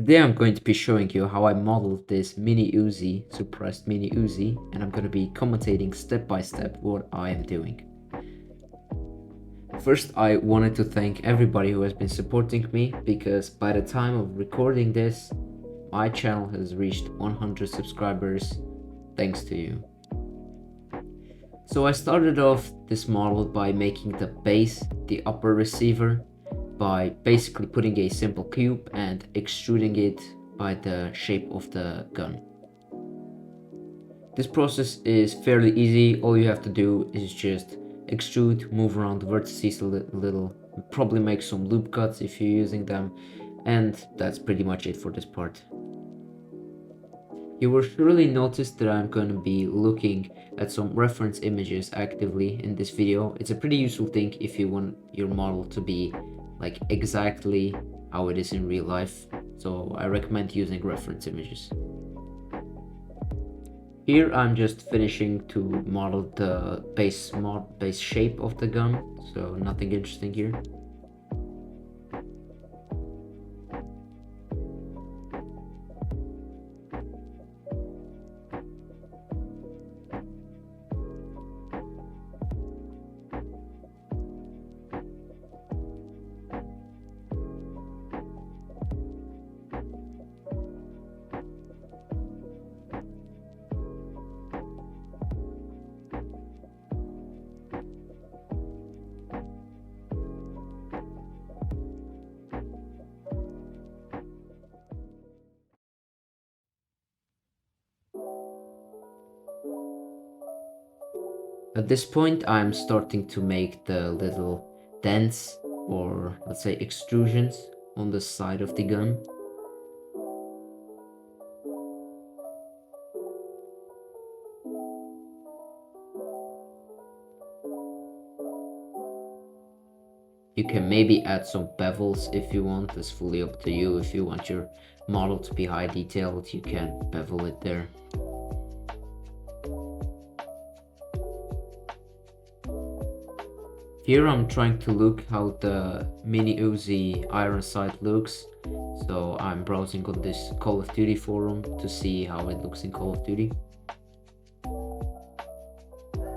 Today I'm going to be showing you how I modeled this mini UZI, suppressed mini UZI, and I'm going to be commentating step by step what I am doing. First, I wanted to thank everybody who has been supporting me, because by the time of recording this, my channel has reached 100 subscribers thanks to you. So I started off this model by making the base the upper receiver, by basically putting a simple cube and extruding it by the shape of the gun. This process is fairly easy. All you have to do is just extrude, move around the vertices a little, probably make some loop cuts if you're using them, and that's pretty much it for this part. You will surely notice that I'm going to be looking at some reference images actively in this video. It's a pretty useful thing if you want your model to be like exactly how it is in real life, so I recommend using reference images. Here I'm just finishing to model the base shape of the gun, so nothing interesting here. At this point, I'm starting to make the little dents, or let's say extrusions, on the side of the gun. You can maybe add some bevels if you want. It's fully up to you. If you want your model to be high detailed, you can bevel it there. Here I'm trying to look how the mini UZI iron sight looks, so I'm browsing on this Call of Duty forum to see how it looks in Call of Duty.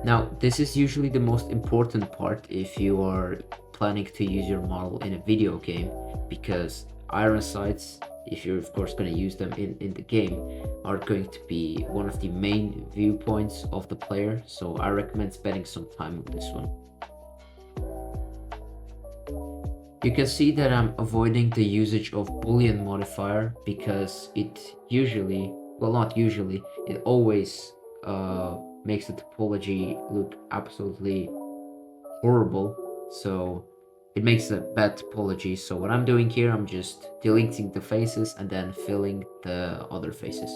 Now, this is usually the most important part if you are planning to use your model in a video game, because iron sights, if you're of course going to use them in the game, are going to be one of the main viewpoints of the player, so I recommend spending some time on this one. You can see that I'm avoiding the usage of Boolean modifier, because it usually, well, not usually, it always makes the topology look absolutely horrible, so it makes a bad topology. So what I'm doing here, I'm just deleting the faces and then filling the other faces.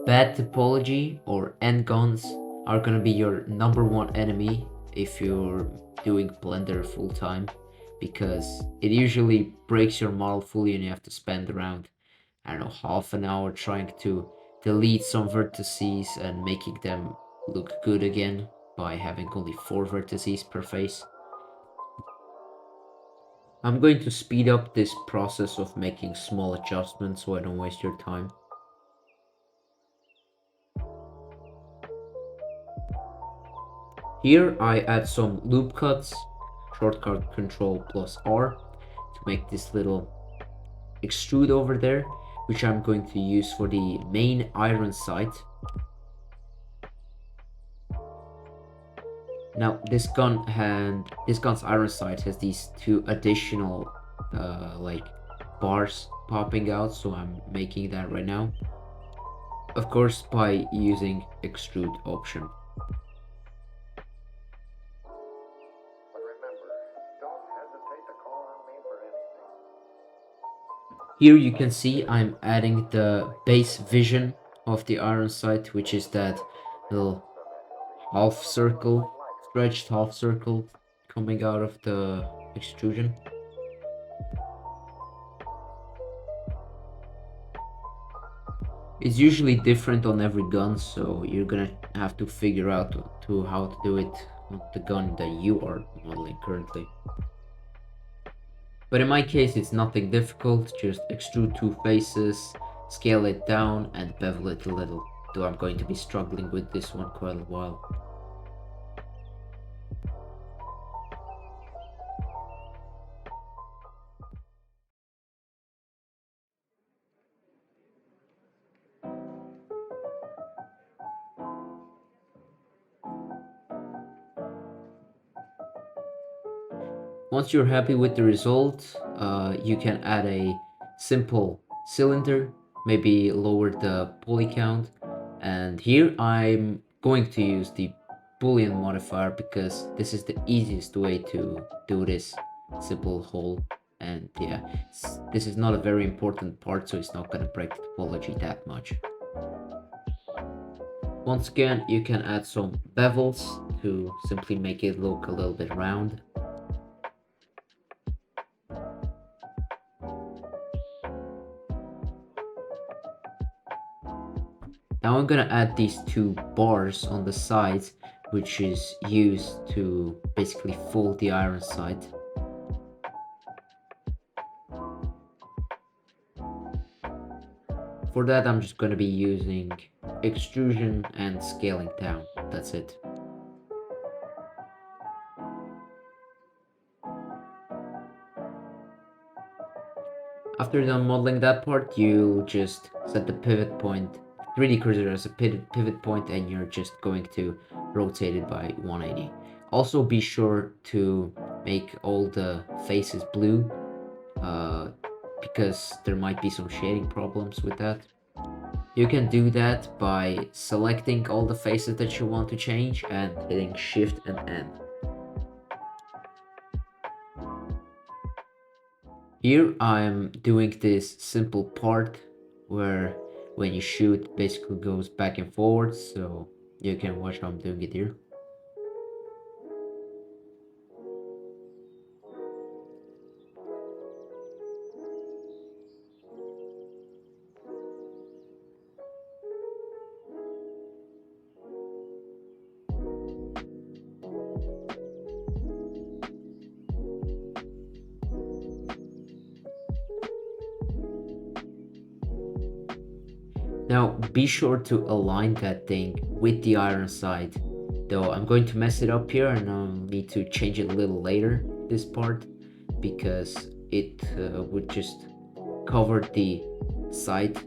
Bad topology or end guns are gonna be your #1 enemy if you're doing Blender full time, because it usually breaks your model fully and you have to spend around, I don't know, half an hour trying to delete some vertices and making them look good again by having only 4 vertices per face. I'm going to speed up this process of making small adjustments so I don't waste your time. Here I add some loop cuts, shortcut Control plus R, to make this little extrude over there, which I'm going to use for the main iron sight. Now this gun's iron sight has these 2 additional like bars popping out, so I'm making that right now, of course by using extrude option. Here you can see I'm adding the base vision of the iron sight, which is that little half circle, stretched half circle coming out of the extrusion. It's usually different on every gun, so you're gonna have to figure out how to do it on the gun that you are modeling currently. But in my case, it's nothing difficult. Just extrude two faces, scale it down, and bevel it a little. Though I'm going to be struggling with this one quite a while. Once you're happy with the result, you can add a simple cylinder, maybe lower the poly count. And here I'm going to use the Boolean modifier because this is the easiest way to do this simple hole. And yeah, this is not a very important part, so it's not going to break the topology that much. Once again, you can add some bevels to simply make it look a little bit round. Now I'm gonna add these two bars on the sides, which is used to basically fold the iron sight. For that, I'm just gonna be using extrusion and scaling down. That's it. After done modeling that part, you just set the pivot point, 3D cursor as a pivot point, and you're just going to rotate it by 180. Also be sure to make all the faces blue, because there might be some shading problems with that. You can do that by selecting all the faces that you want to change and hitting Shift and N. Here I'm doing this simple part where when you shoot basically goes back and forward, so you can watch how I'm doing it here. Now be sure to align that thing with the iron sight, though I'm going to mess it up here and I'll need to change it a little later, this part, because it would just cover the sight.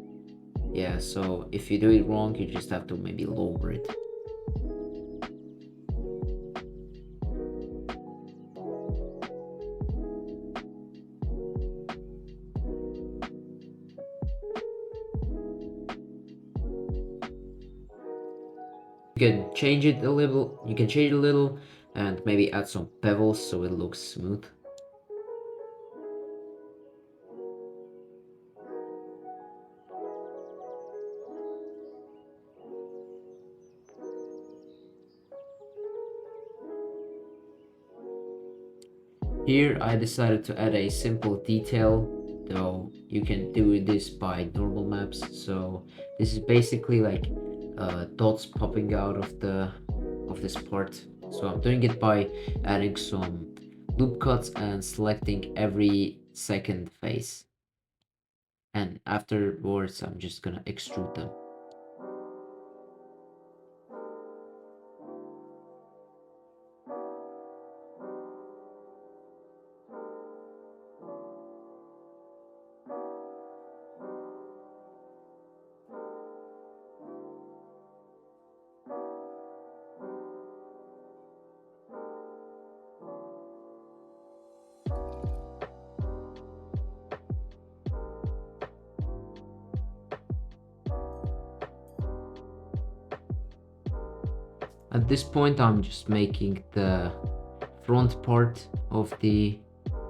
Yeah, so if you do it wrong, you just have to maybe lower it. You can change it a little, and maybe add some bevels so it looks smooth. Here I decided to add a simple detail, though you can do this by normal maps. So this is basically like dots popping out of this part. So I'm doing it by adding some loop cuts and selecting every second face. And afterwards I'm just gonna extrude them. At this point, I'm just making the front part of the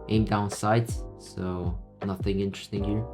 aim down sights, so nothing interesting here.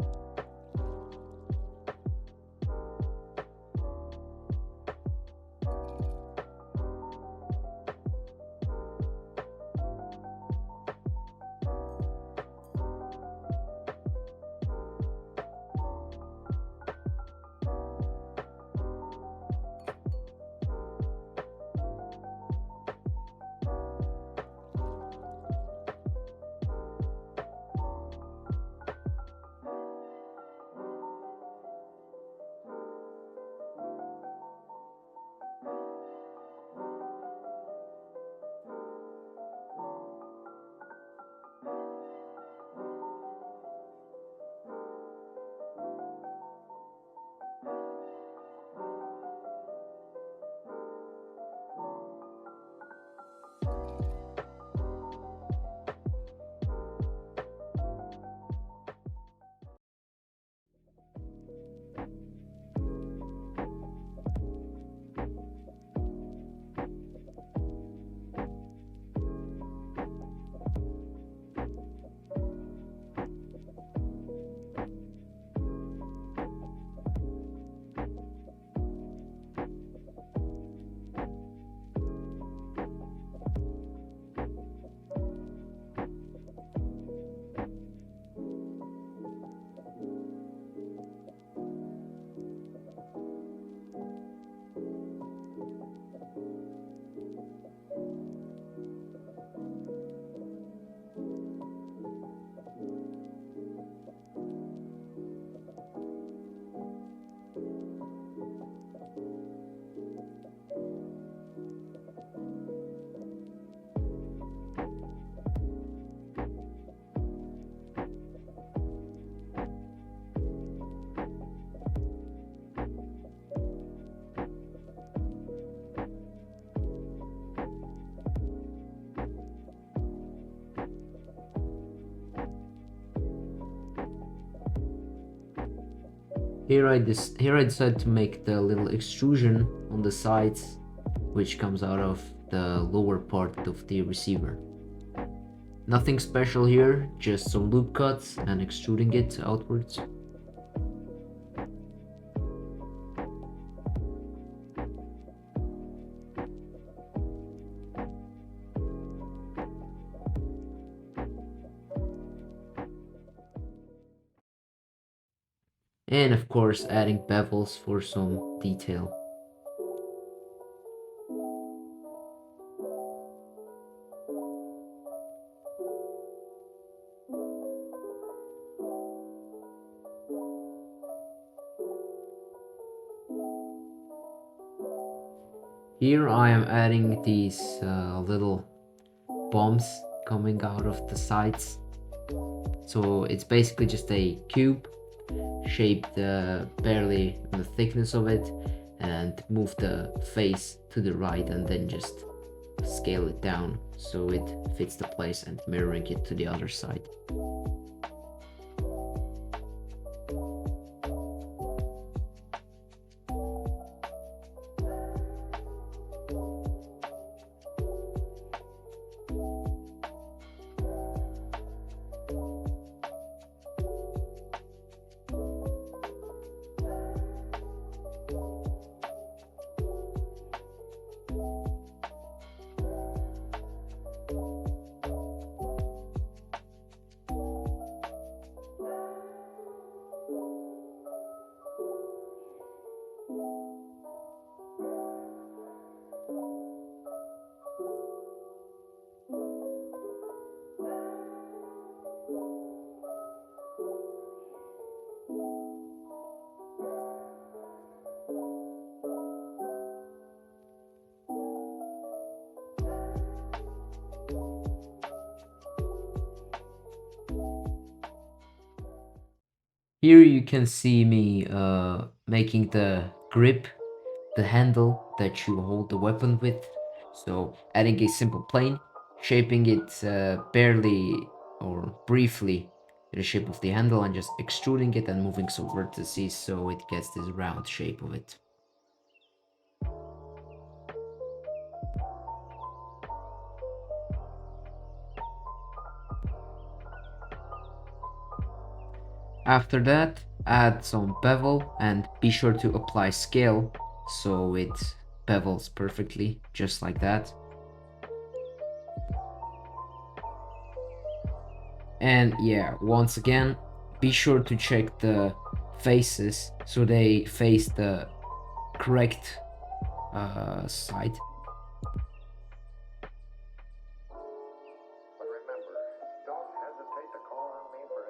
Here I decided to make the little extrusion on the sides, which comes out of the lower part of the receiver. Nothing special here, just some loop cuts and extruding it outwards. And of course adding bevels for some detail. Here I am adding these little bumps coming out of the sides. So it's basically just a cube shaped barely on the thickness of it, and move the face to the right and then just scale it down so it fits the place and mirroring it to the other side. Here you can see me making the grip, the handle that you hold the weapon with. So adding a simple plane, shaping it barely or briefly to the shape of the handle, and just extruding it and moving some vertices so it gets this round shape of it. After that, add some bevel and be sure to apply scale so it bevels perfectly, just like that. And yeah, once again, be sure to check the faces so they face the correct side.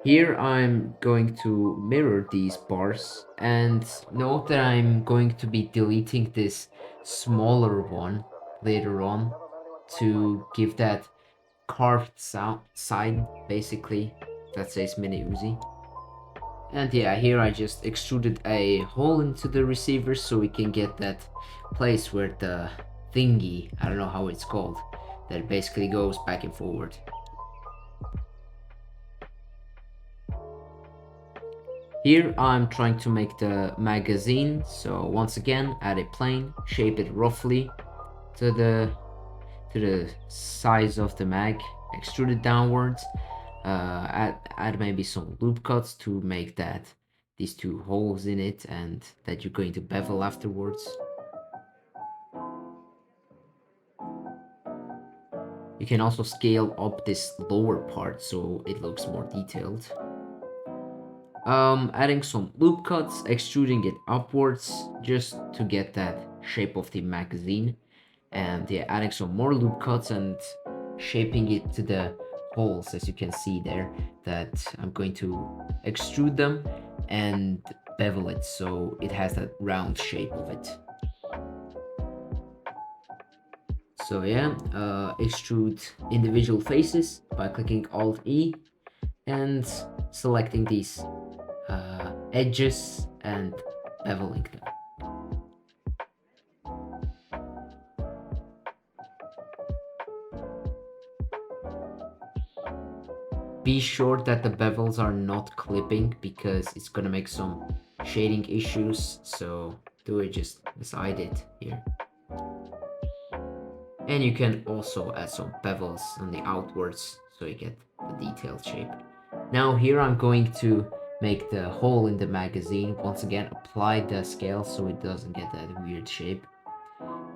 Here I'm going to mirror these bars, and note that I'm going to be deleting this smaller one later on to give that carved side basically that says mini Uzi. And yeah, here I just extruded a hole into the receiver so we can get that place where the thingy, I don't know how it's called, that basically goes back and forward. Here I'm trying to make the magazine, so once again add a plane, shape it roughly to the size of the mag, extrude it downwards, add maybe some loop cuts to make these two holes in it and that you're going to bevel afterwards. You can also scale up this lower part so it looks more detailed. Adding some loop cuts, extruding it upwards just to get that shape of the magazine, and yeah, adding some more loop cuts and shaping it to the holes, as you can see there, that I'm going to extrude them and bevel it so it has that round shape of it. So yeah, extrude individual faces by clicking Alt E and selecting these edges and beveling them. Be sure that the bevels are not clipping because it's gonna make some shading issues, so do it just as I did here. And you can also add some bevels on the outwards so you get the detailed shape. Now here I'm going to make the hole in the magazine. Once again, apply the scale so it doesn't get that weird shape.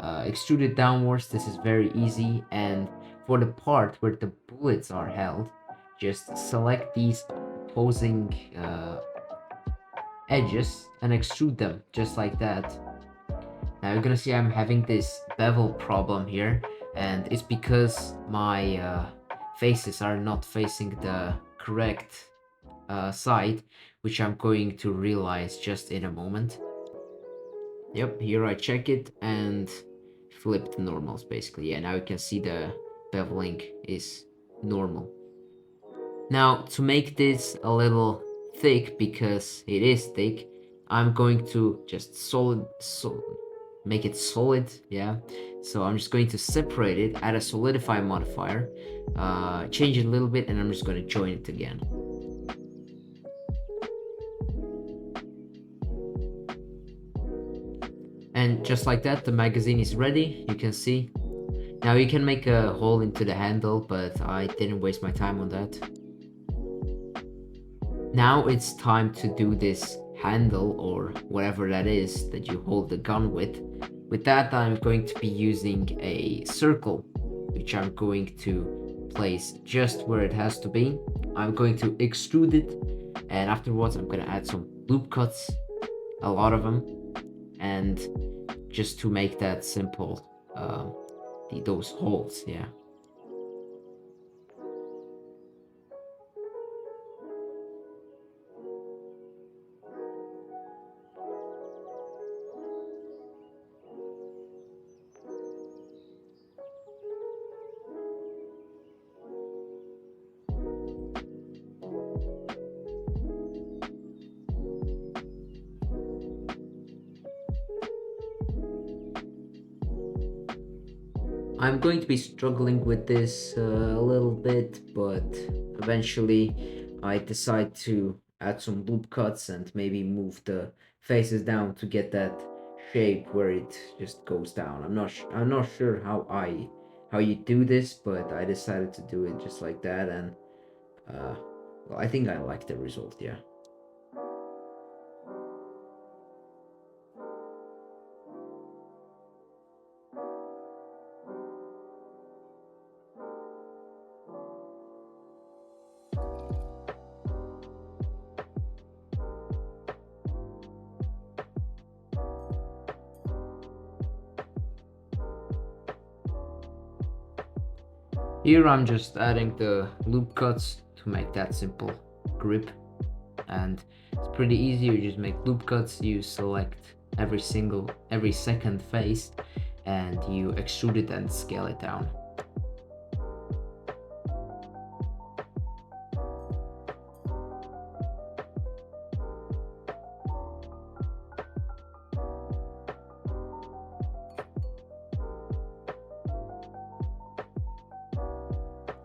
Extrude it downwards. This is very easy, and for the part where the bullets are held, just select these opposing edges and extrude them just like that. Now you're gonna see I'm having this bevel problem here, and it's because my faces are not facing the correct side, which I'm going to realize just in a moment. Yep, here I check it and flip the normals basically. Yeah, now you can see the beveling is normal. Now to make this a little thick, because it is thick, I'm going to just make it solid, yeah. So I'm just going to separate it, add a solidify modifier, change it a little bit, and I'm just going to join it again. And just like that, the magazine is ready, you can see. Now you can make a hole into the handle, but I didn't waste my time on that. Now it's time to do this handle, or whatever that is that you hold the gun with. With that, I'm going to be using a circle, which I'm going to place just where it has to be. I'm going to extrude it, and afterwards I'm going to add some loop cuts, a lot of them, and just to make that simple, those holes, yeah. I'm going to be struggling with this a little bit, but eventually I decide to add some loop cuts and maybe move the faces down to get that shape where it just goes down. I'm not sure how you do this, but I decided to do it just like that, and well, I think I like the result, yeah. Here I'm just adding the loop cuts to make that simple grip, and it's pretty easy. You just make loop cuts, you select every second face, and you extrude it and scale it down.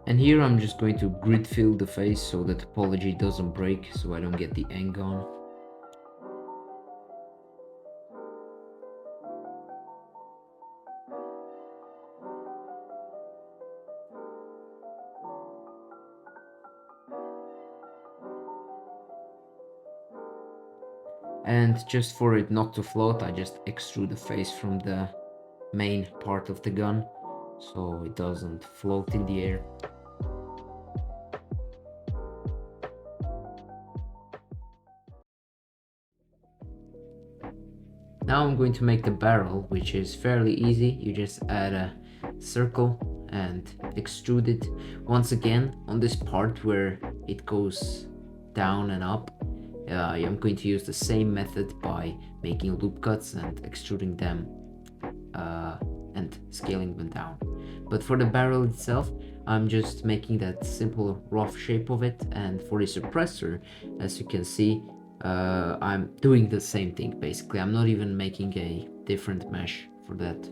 And here I'm just going to grid fill the face so the topology doesn't break, so I don't get the end on. And just for it not to float, I just extrude the face from the main part of the gun so it doesn't float in the air. Now I'm going to make the barrel, which is fairly easy. You just add a circle and extrude it. Once again, on this part where it goes down and up, I'm going to use the same method by making loop cuts and extruding them and scaling them down. But for the barrel itself, I'm just making that simple rough shape of it, and for the suppressor, as you can see, I'm doing the same thing basically. I'm not even making a different mesh for that.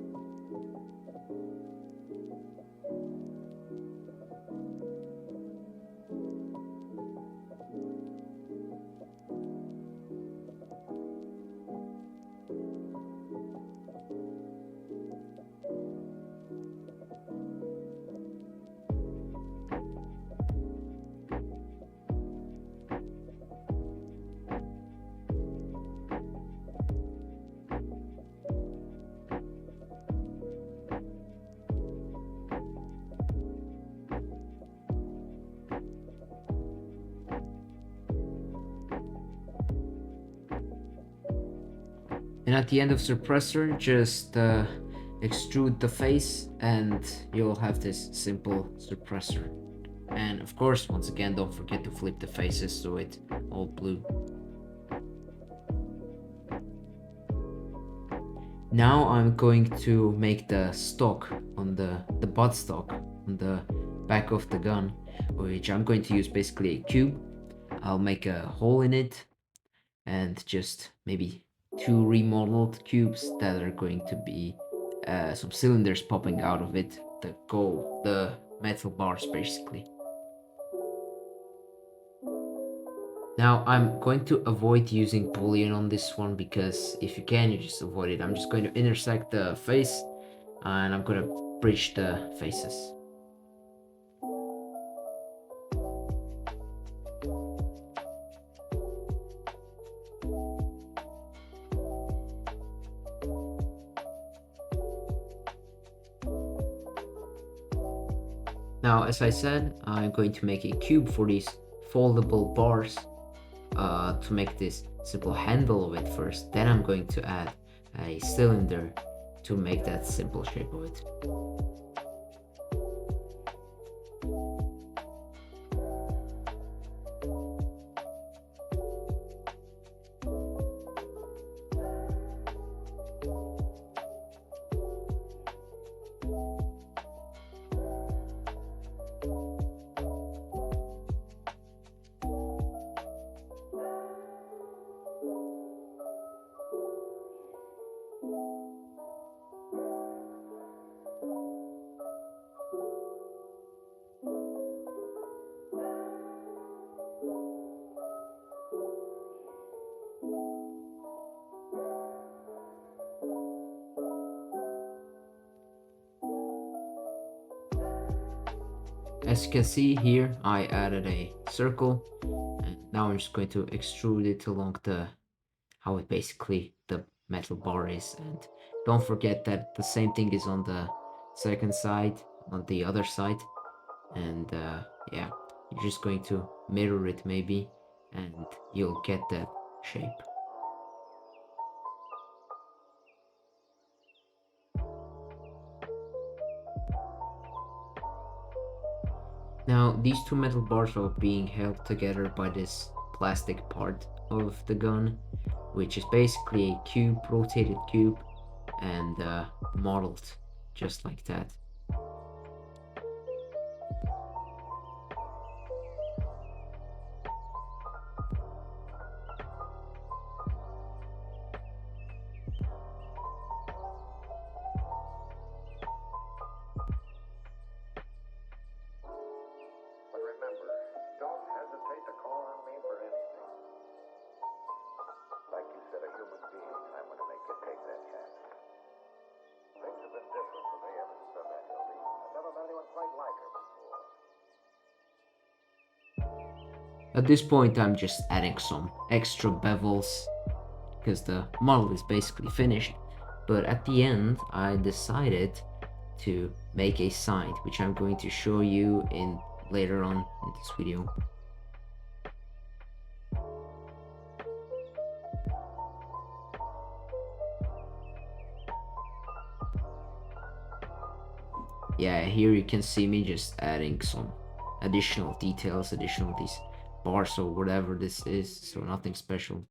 And at the end of suppressor, just extrude the face and you'll have this simple suppressor. And of course, once again, don't forget to flip the faces so it's all blue. Now I'm going to make the stock on the butt stock on the back of the gun, which I'm going to use basically a cube. I'll make a hole in it and just maybe 2 remodeled cubes that are going to be some cylinders popping out of it, the metal bars basically. Now I'm going to avoid using boolean on this one because if you can, you just avoid it. I'm just going to intersect the face and I'm going to bridge the faces. Now, as I said, I'm going to make a cube for these foldable bars to make this simple handle of it first. Then I'm going to add a cylinder to make that simple shape of it. As you can see here, I added a circle, and now I'm just going to extrude it along how it basically the metal bar is. And don't forget that the same thing is on the second side, on the other side. And yeah, you're just going to mirror it maybe, and you'll get that shape. Now, these two metal bars are being held together by this plastic part of the gun, which is basically a cube, rotated cube, and modeled just like that. At this point, I'm just adding some extra bevels because the model is basically finished. But at the end, I decided to make a side, which I'm going to show you in later on in this video. Yeah, here you can see me just adding some additional details, additional these bars or whatever this is, so nothing special.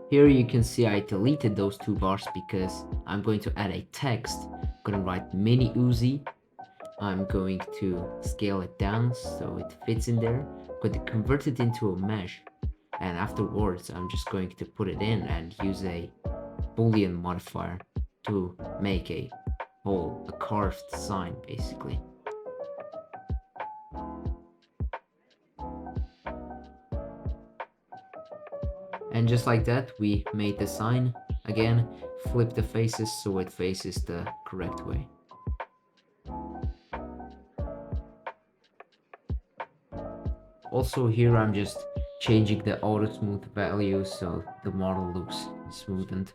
Here you can see I deleted those two bars because I'm going to add a text. I'm going to write mini UZI. I'm going to scale it down so it fits in there. I'm going to convert it into a mesh, and afterwards I'm just going to put it in and use a boolean modifier to make a carved sign basically. And just like that, we made the sign. Again, flip the faces so it faces the correct way. Also here I'm just changing the auto smooth value so the model looks smoothened.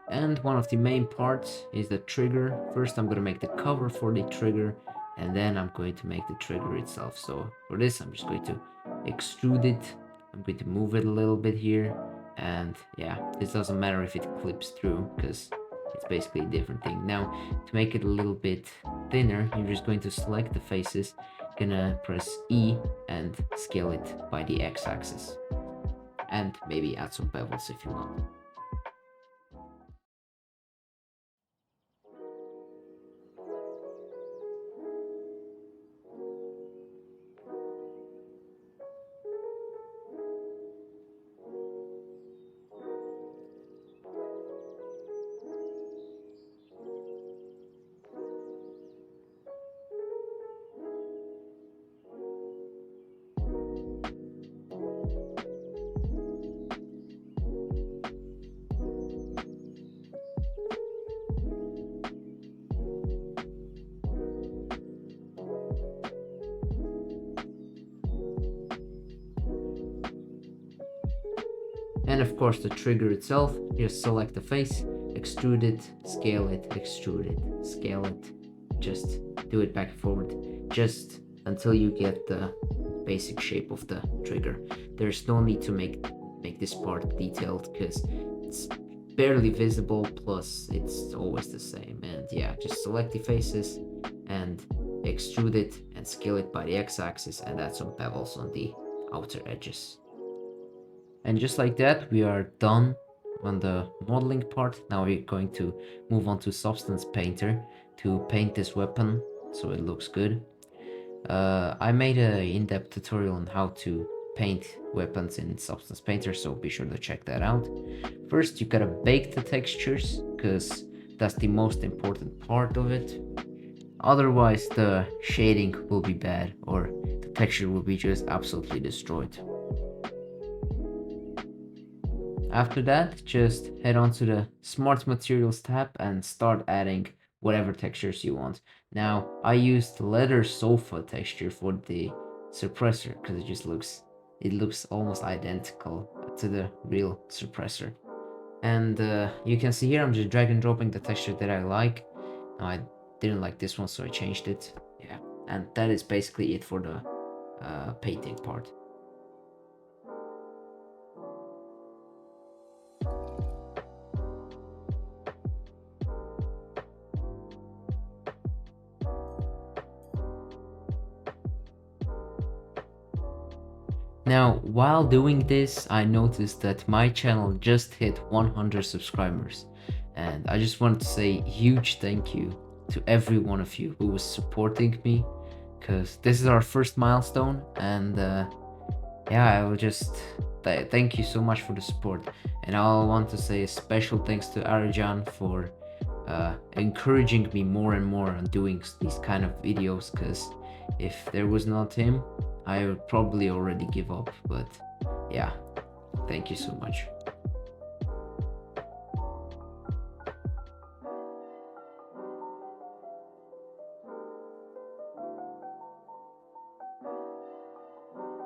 And one of the main parts is the trigger. First I'm going to make the cover for the trigger, and then I'm going to make the trigger itself. So for this I'm just going to extrude it. I'm going to move it a little bit here, and yeah, this doesn't matter if it clips through because it's basically a different thing. Now to make it a little bit thinner, you're just going to select the faces, gonna press E and scale it by the x-axis, and maybe add some bevels if you want. And of course the trigger itself, just select the face, extrude it, scale it, extrude it, scale it, just do it back and forward, just until you get the basic shape of the trigger. There's no need to make this part detailed because it's barely visible, plus it's always the same. And yeah, just select the faces and extrude it and scale it by the x-axis and add some bevels on the outer edges. And just like that, we are done on the modeling part. Now we're going to move on to Substance Painter to paint this weapon so it looks good. I made an in-depth tutorial on how to paint weapons in Substance Painter, so be sure to check that out. First, you gotta bake the textures, because that's the most important part of it. Otherwise, the shading will be bad, or the texture will be just absolutely destroyed. After that, just head on to the Smart Materials tab and start adding whatever textures you want. Now, I used leather sofa texture for the suppressor because it looks almost identical to the real suppressor. And you can see here I'm just drag and dropping the texture that I like. Now, I didn't like this one, so I changed it. Yeah, and that is basically it for the painting part. Now, while doing this, I noticed that my channel just hit 100 subscribers, and I just want to say huge thank you to every one of you who was supporting me, because this is our first milestone. And yeah, I will just thank you so much for the support. And I want to say a special thanks to Arjan for encouraging me more and more on doing these kind of videos, because if there was not him, I would probably already give up. But yeah, thank you so much.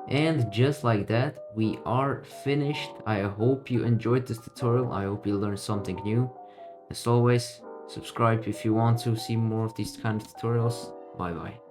And just like that, we are finished. I hope you enjoyed this tutorial. I hope you learned something new. As always, subscribe if you want to see more of these kind of tutorials. Bye bye.